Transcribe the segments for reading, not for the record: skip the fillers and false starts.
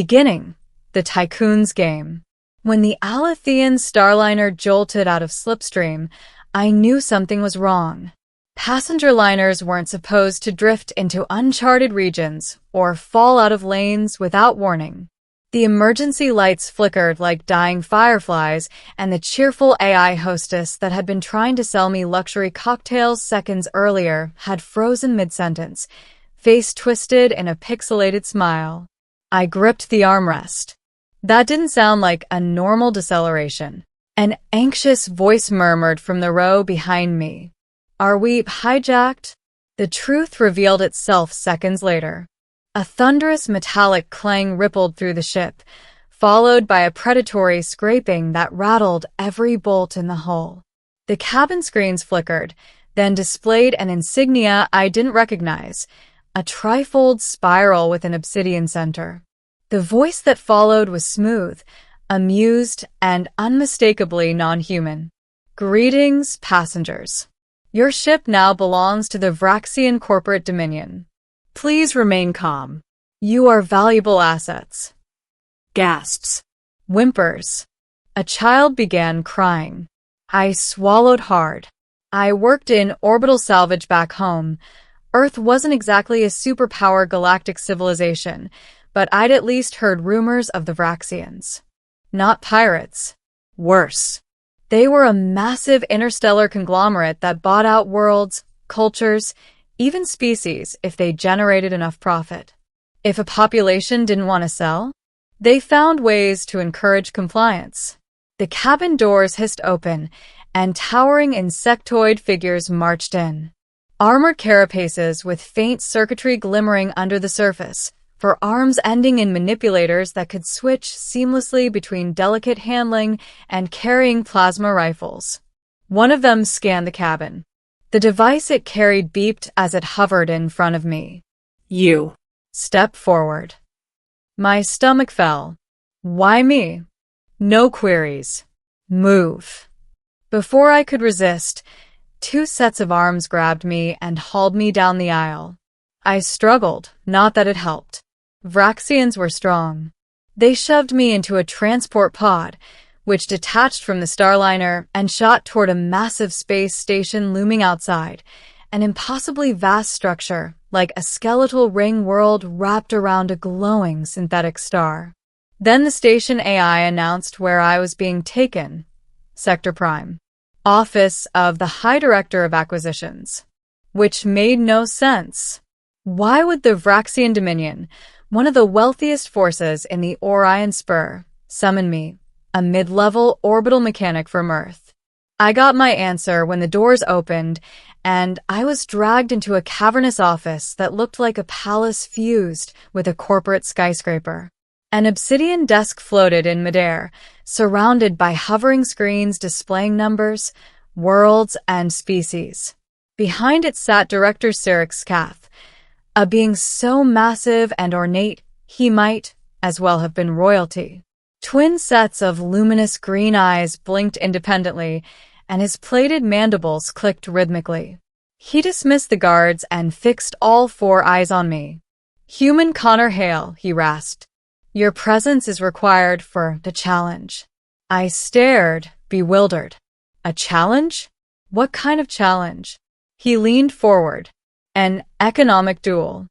Beginning the Tycoon's game. When the Alathian Starliner jolted out of slipstream, I knew something was wrong. Passenger liners weren't supposed to drift into uncharted regions or fall out of lanes without warning. The emergency lights flickered like dying fireflies, and the cheerful AI hostess that had been trying to sell me luxury cocktails seconds earlier had frozen mid-sentence, face twisted in a pixelated smile. I gripped the armrest. That didn't sound like a normal deceleration. An anxious voice murmured from the row behind me. "Are we hijacked?" The truth revealed itself seconds later. A thunderous metallic clang rippled through the ship, followed by a predatory scraping that rattled every bolt in the hull. The cabin screens flickered, then displayed an insignia I didn't recognize, a trifold spiral with an obsidian center. The voice that followed was smooth, amused, and unmistakably non-human. "Greetings, passengers. Your ship now belongs to the Vraxian corporate dominion. Please remain calm. You are valuable assets." Gasps. Whimpers. A child began crying. I swallowed hard. I worked in orbital salvage back home. Earth wasn't exactly a superpower galactic civilization, but I'd at least heard rumors of the Vraxians. Not pirates. Worse. They were a massive interstellar conglomerate that bought out worlds, cultures, even species if they generated enough profit. If a population didn't want to sell, they found ways to encourage compliance. The cabin doors hissed open, and towering insectoid figures marched in. Armored carapaces with faint circuitry glimmering under the surface, for arms ending in manipulators that could switch seamlessly between delicate handling and carrying plasma rifles. One of them scanned the cabin. The device it carried beeped as it hovered in front of me. "You. Step forward." My stomach fell. Why me? No queries. Move. Before I could resist, two sets of arms grabbed me and hauled me down the aisle. I struggled, not that it helped. Vraxians were strong. They shoved me into a transport pod, which detached from the Starliner and shot toward a massive space station looming outside, an impossibly vast structure like a skeletal ring world wrapped around a glowing synthetic star. Then the station AI announced where I was being taken. Sector Prime. Office of the High Director of Acquisitions. Which made no sense. Why would the Vraxian Dominion, one of the wealthiest forces in the Orion Spur, summon me, a mid-level orbital mechanic from Earth? I got my answer when the doors opened, and I was dragged into a cavernous office that looked like a palace fused with a corporate skyscraper. An obsidian desk floated in midair, surrounded by hovering screens displaying numbers, worlds, and species. Behind it sat Director Cyrix Cath, a being so massive and ornate he might as well have been royalty. Twin sets of luminous green eyes blinked independently, and his plated mandibles clicked rhythmically. He dismissed the guards and fixed all four eyes on me. "Human Connor Hale," he rasped. "Your presence is required for the challenge." I stared, bewildered. A challenge? What kind of challenge? He leaned forward. An economic duel.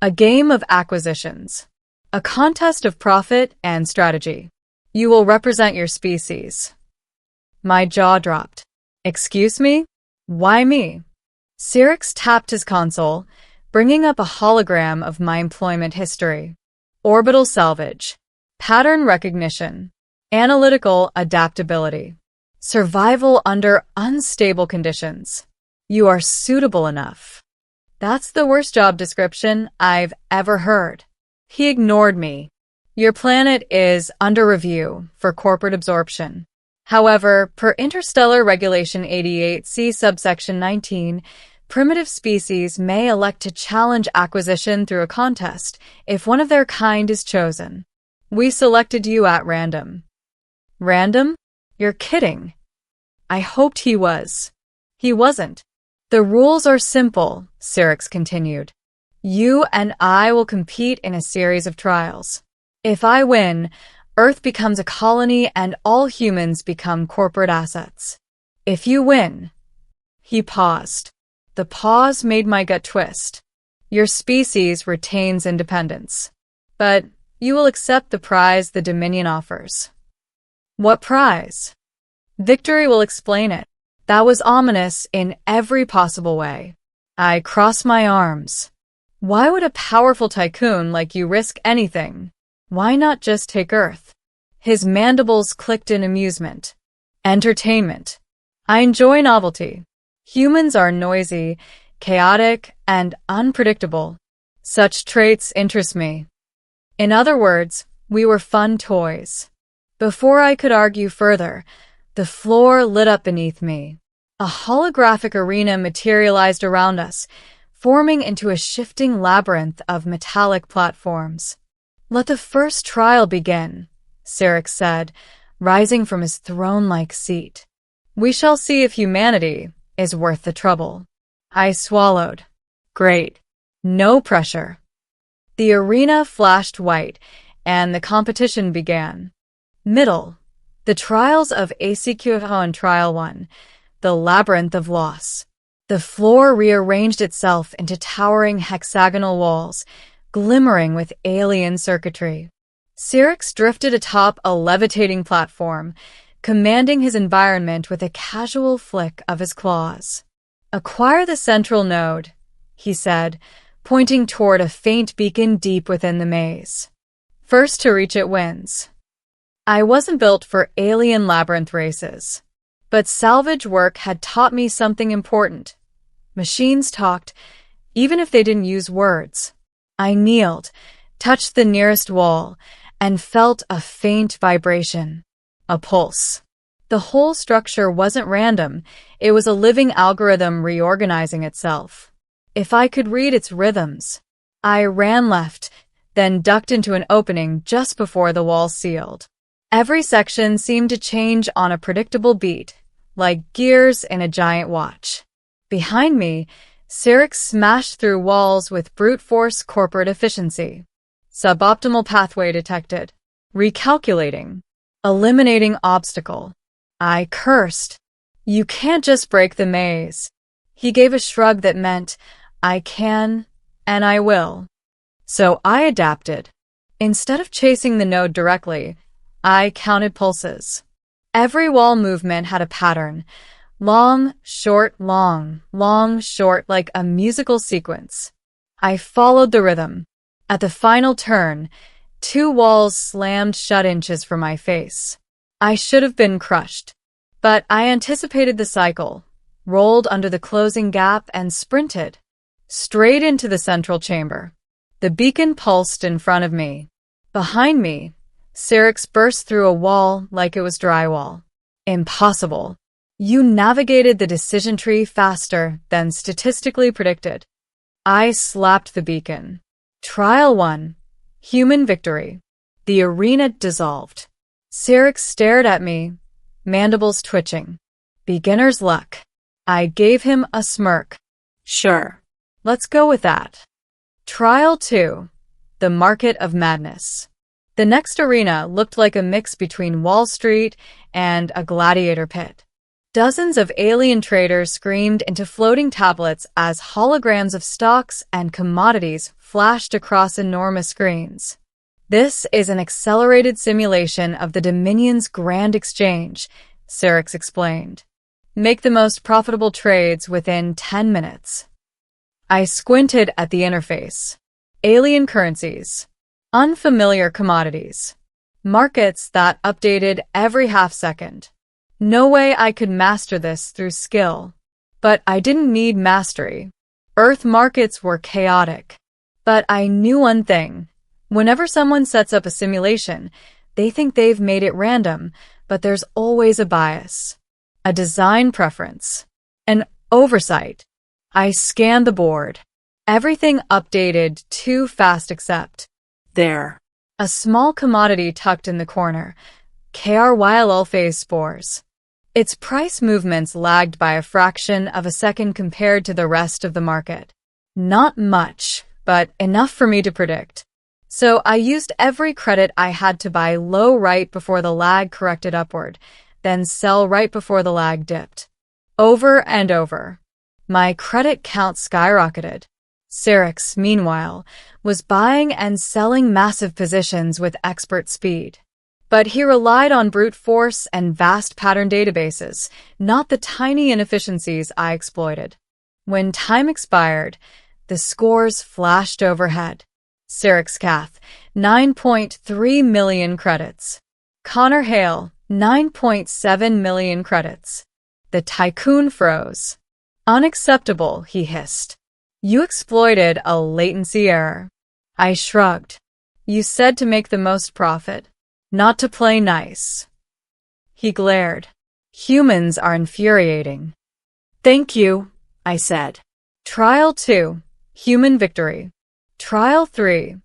A game of acquisitions. A contest of profit and strategy. You will represent your species. My jaw dropped. Excuse me? Why me? Cyrix tapped his console, bringing up a hologram of my employment history. Orbital salvage. Pattern recognition. Analytical adaptability. Survival under unstable conditions. You are suitable enough. That's the worst job description I've ever heard. He ignored me. Your planet is under review for corporate absorption. However, per Interstellar Regulation 88C subsection 19, primitive species may elect to challenge acquisition through a contest if one of their kind is chosen. We selected you at random. Random? You're kidding. I hoped he was. He wasn't. The rules are simple, Cyrix continued. You and I will compete in a series of trials. If I win, Earth becomes a colony and all humans become corporate assets. If you win. He paused. The pause made my gut twist. Your species retains independence. But you will accept the prize the Dominion offers. What prize? Victory will explain it. That was ominous in every possible way. I crossed my arms. Why would a powerful tycoon like you risk anything? Why not just take Earth? His mandibles clicked in amusement. Entertainment. I enjoy novelty. Humans are noisy, chaotic, and unpredictable. Such traits interest me. In other words, we were fun toys. Before I could argue further, the floor lit up beneath me. A holographic arena materialized around us, forming into a shifting labyrinth of metallic platforms. Let the first trial begin, Syrinx said, rising from his throne-like seat. We shall see if humanity is worth the trouble. I swallowed. Great. No pressure. The arena flashed white, and the competition began. Middle. The trials of HFY Trial 1. The Labyrinth of Loss. The floor rearranged itself into towering hexagonal walls, glimmering with alien circuitry. Syrinx drifted atop a levitating platform, commanding his environment with a casual flick of his claws. Acquire the central node, he said, pointing toward a faint beacon deep within the maze. First to reach it wins. I wasn't built for alien labyrinth races. But salvage work had taught me something important. Machines talked, even if they didn't use words. I kneeled, touched the nearest wall, and felt a faint vibration. A pulse. The whole structure wasn't random, it was a living algorithm reorganizing itself. If I could read its rhythms. I ran left, then ducked into an opening just before the wall sealed. Every section seemed to change on a predictable beat, like gears in a giant watch. Behind me, Syrinx smashed through walls with brute force corporate efficiency. Suboptimal pathway detected. Recalculating. Eliminating obstacle. I cursed. You can't just break the maze. He gave a shrug that meant, I can, and I will. So I adapted. Instead of chasing the node directly, I counted pulses. Every wall movement had a pattern. Long, short, long, long, short, like a musical sequence. I followed the rhythm. At the final turn, 2 walls slammed shut inches from my face. I should have been crushed. But I anticipated the cycle, rolled under the closing gap, and sprinted. Straight into the central chamber. The beacon pulsed in front of me. Behind me, Syrinx burst through a wall like it was drywall. Impossible. You navigated the decision tree faster than statistically predicted. I slapped the beacon. Trial 1. Human victory. The arena dissolved. Syrinx stared at me, mandibles twitching. Beginner's luck. I gave him a smirk. Sure. Let's go with that. Trial 2. The Market of Madness. The next arena looked like a mix between Wall Street and a gladiator pit. Dozens of alien traders screamed into floating tablets as holograms of stocks and commodities flashed across enormous screens. This is an accelerated simulation of the Dominion's Grand Exchange, Syrinx explained. Make the most profitable trades within 10 minutes. I squinted at the interface. Alien currencies. Unfamiliar commodities. Markets that updated every half second. No way I could master this through skill. But I didn't need mastery. Earth markets were chaotic. But I knew one thing. Whenever someone sets up a simulation, they think they've made it random, but there's always a bias. A design preference. An oversight. I scanned the board. Everything updated too fast except there. A small commodity tucked in the corner. KRYL phase spores. Its price movements lagged by a fraction of a second compared to the rest of the market. Not much, but enough for me to predict. So I used every credit I had to buy low right before the lag corrected upward, then sell right before the lag dipped. Over and over. My credit count skyrocketed. Cyrix, meanwhile, was buying and selling massive positions with expert speed. But he relied on brute force and vast pattern databases, not the tiny inefficiencies I exploited. When time expired, the scores flashed overhead. Cyrix Cath, 9.3 million credits. Connor Hale, 9.7 million credits. The Tycoon froze. Unacceptable, he hissed. You exploited a latency error. I shrugged. You said to make the most profit, not to play nice. He glared. Humans are infuriating. Thank you, I said. Trial 2, Human Victory. Trial 3,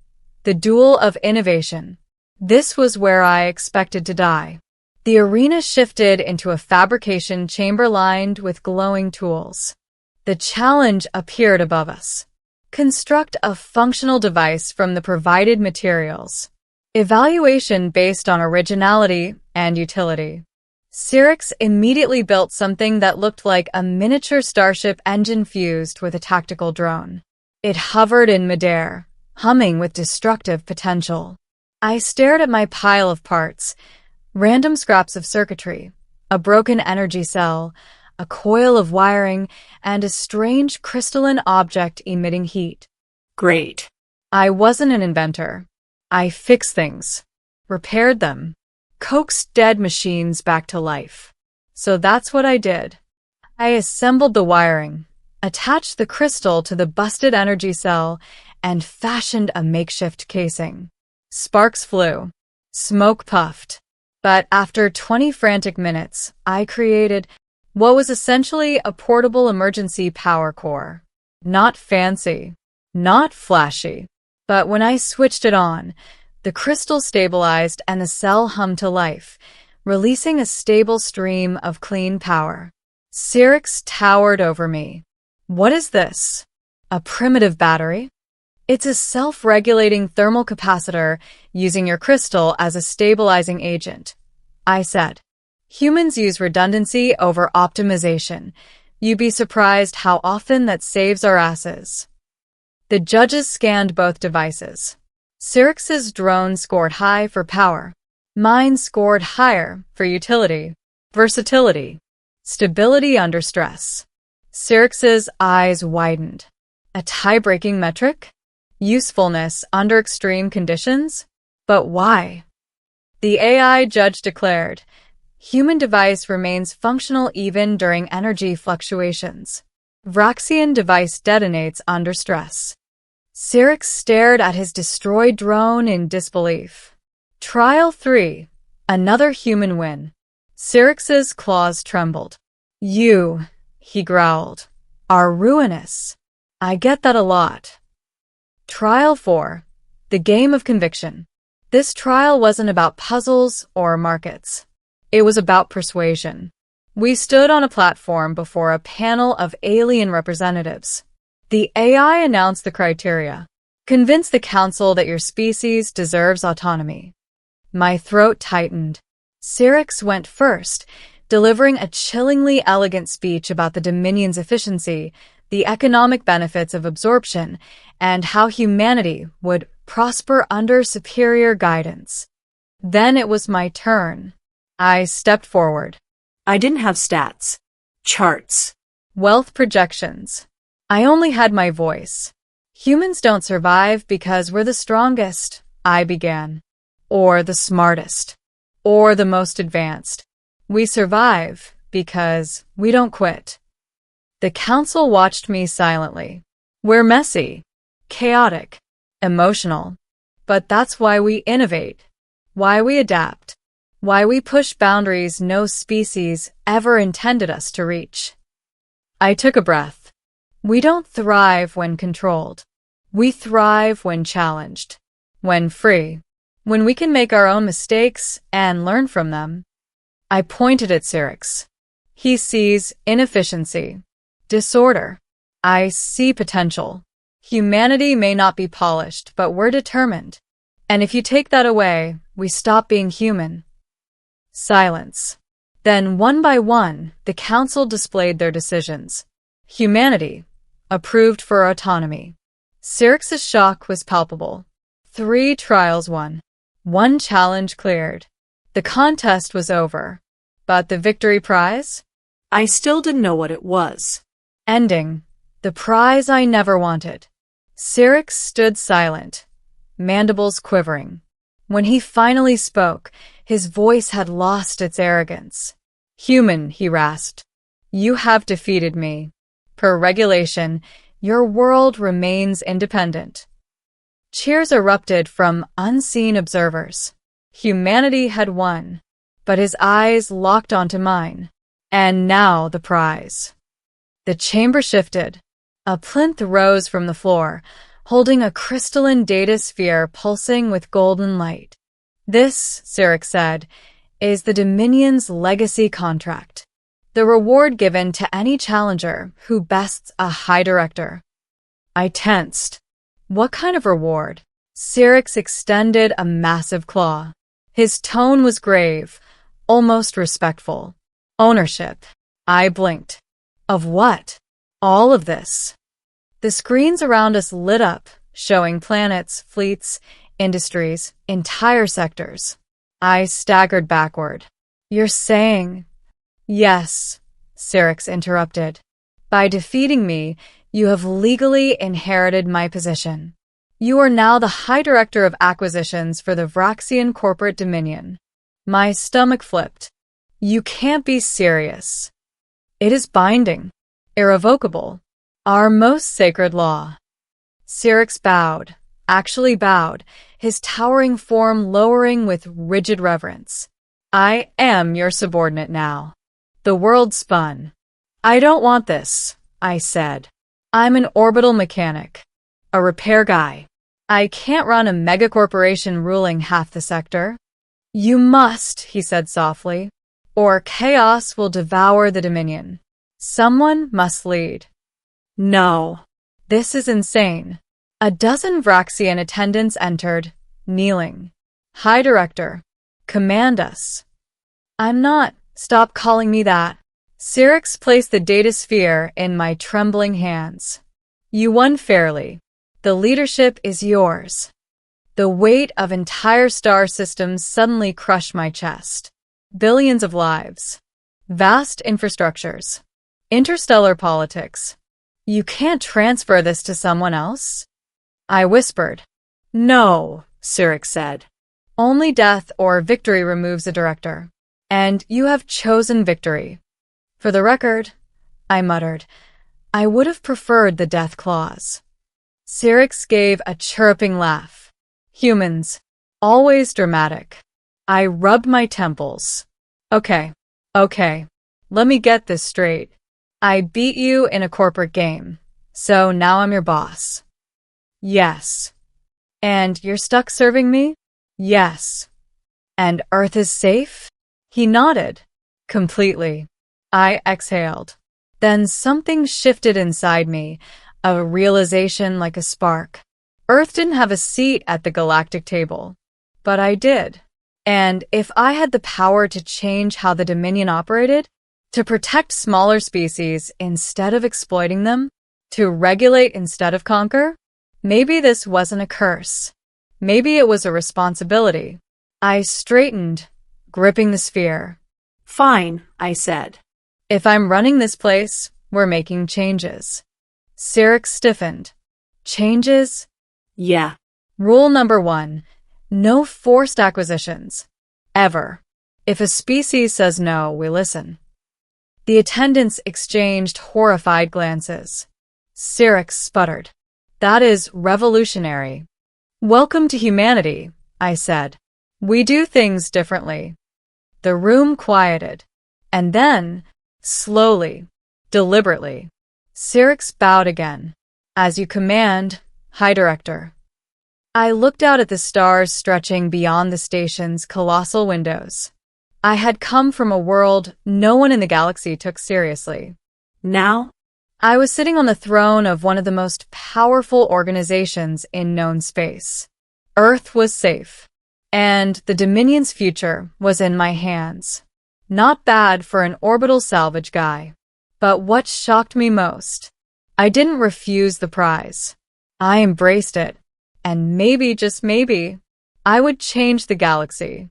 The Duel of Innovation. This was where I expected to die. The arena shifted into a fabrication chamber lined with glowing tools. The challenge appeared above us. Construct a functional device from the provided materials. Evaluation based on originality and utility. Cyrix immediately built something that looked like a miniature starship engine fused with a tactical drone. It hovered in midair, humming with destructive potential. I stared at my pile of parts, random scraps of circuitry, a broken energy cell, a coil of wiring, and a strange crystalline object emitting heat. Great. I wasn't an inventor. I fixed things, repaired them, coaxed dead machines back to life. So that's what I did. I assembled the wiring, attached the crystal to the busted energy cell, and fashioned a makeshift casing. Sparks flew. Smoke puffed. But after 20 frantic minutes, I created what was essentially a portable emergency power core. Not fancy, not flashy. But when I switched it on, the crystal stabilized and the cell hummed to life, releasing a stable stream of clean power. Cyrix towered over me. What is this? A primitive battery? It's a self-regulating thermal capacitor using your crystal as a stabilizing agent, I said. Humans use redundancy over optimization. You'd be surprised how often that saves our asses. The judges scanned both devices. Cyrix's drone scored high for power. Mine scored higher for utility, versatility, stability under stress. Cyrix's eyes widened. A tie-breaking metric? Usefulness under extreme conditions? But why? The AI judge declared, human device remains functional even during energy fluctuations. Vraxian device detonates under stress. Cyrix stared at his destroyed drone in disbelief. Trial 3. Another human win. Cyrix's claws trembled. You, he growled, are ruinous. I get that a lot. Trial 4. The Game of Conviction. This trial wasn't about puzzles or markets. It was about persuasion. We stood on a platform before a panel of alien representatives. The AI announced the criteria. Convince the council that your species deserves autonomy. My throat tightened. Cyrix went first, delivering a chillingly elegant speech about the Dominion's efficiency, the economic benefits of absorption, and how humanity would prosper under superior guidance. Then it was my turn. I stepped forward. I didn't have stats, charts, wealth projections. I only had my voice. Humans don't survive because we're the strongest, I began. Or the smartest. Or the most advanced. We survive because we don't quit. The council watched me silently. We're messy, chaotic, emotional. But that's why we innovate, why we adapt, why we push boundaries no species ever intended us to reach. I took a breath. We don't thrive when controlled. We thrive when challenged, when free, when we can make our own mistakes and learn from them. I pointed at Cyrix. He sees inefficiency, disorder. I see potential. Humanity may not be polished, but we're determined. And if you take that away, we stop being human. Silence. Then, one by one, the council displayed their decisions. Humanity. Approved for autonomy. Cyrix's shock was palpable. 3 trials won. 1 challenge cleared. The contest was over. But the victory prize? I still didn't know what it was. Ending. The prize I never wanted. Cyrix stood silent, mandibles quivering. When he finally spoke, his voice had lost its arrogance. Human, he rasped. You have defeated me. Per regulation, your world remains independent. Cheers erupted from unseen observers. Humanity had won, but his eyes locked onto mine. And now the prize. The chamber shifted. A plinth rose from the floor, holding a crystalline data sphere pulsing with golden light. This, Cyrix said, is the Dominion's legacy contract. The reward given to any challenger who bests a High Director. I tensed. What kind of reward? Cyrix extended a massive claw. His tone was grave, almost respectful. Ownership. I blinked. Of what? All of this. The screens around us lit up, showing planets, fleets, industries, entire sectors. I staggered backward. You're saying... Yes, Cyrix interrupted. By defeating me, you have legally inherited my position. You are now the High Director of Acquisitions for the Vraxian Corporate Dominion. My stomach flipped. You can't be serious. It is binding, irrevocable, our most sacred law. Cyrix bowed, actually bowed, his towering form lowering with rigid reverence. I am your subordinate now. The world spun. I don't want this, I said. I'm an orbital mechanic, a repair guy. I can't run a megacorporation ruling half the sector. You must, he said softly, or chaos will devour the Dominion. Someone must lead. No. This is insane. A dozen Vraxian attendants entered, kneeling. High Director, command us. I'm not. Stop calling me that. Cyrix placed the data sphere in my trembling hands. You won fairly. The leadership is yours. The weight of entire star systems suddenly crushed my chest. Billions of lives. Vast infrastructures. Interstellar politics. You can't transfer this to someone else? I whispered. No, Cyrix said. Only death or victory removes a director. And you have chosen victory. For the record, I muttered, I would have preferred the death clause. Cyrix gave a chirruping laugh. Humans, always dramatic. I rubbed my temples. Okay, let me get this straight. I beat you in a corporate game, so now I'm your boss. Yes. And you're stuck serving me? Yes. And Earth is safe? He nodded. Completely. I exhaled. Then something shifted inside me, a realization like a spark. Earth didn't have a seat at the galactic table, but I did. And if I had the power to change how the Dominion operated, to protect smaller species instead of exploiting them, to regulate instead of conquer, maybe this wasn't a curse. Maybe it was a responsibility. I straightened, gripping the sphere. Fine, I said. If I'm running this place, we're making changes. Cyrix stiffened. Changes? Yeah. Rule number 1. No forced acquisitions. Ever. If a species says no, we listen. The attendants exchanged horrified glances. Cyrix sputtered. That is revolutionary. Welcome to humanity, I said. We do things differently. The room quieted. And then, slowly, deliberately, Cyrix bowed again. As you command, High Director. I looked out at the stars stretching beyond the station's colossal windows. I had come from a world no one in the galaxy took seriously. Now, I was sitting on the throne of one of the most powerful organizations in known space. Earth was safe, and the Dominion's future was in my hands. Not bad for an orbital salvage guy. But what shocked me most? I didn't refuse the prize. I embraced it, and maybe, just maybe, I would change the galaxy.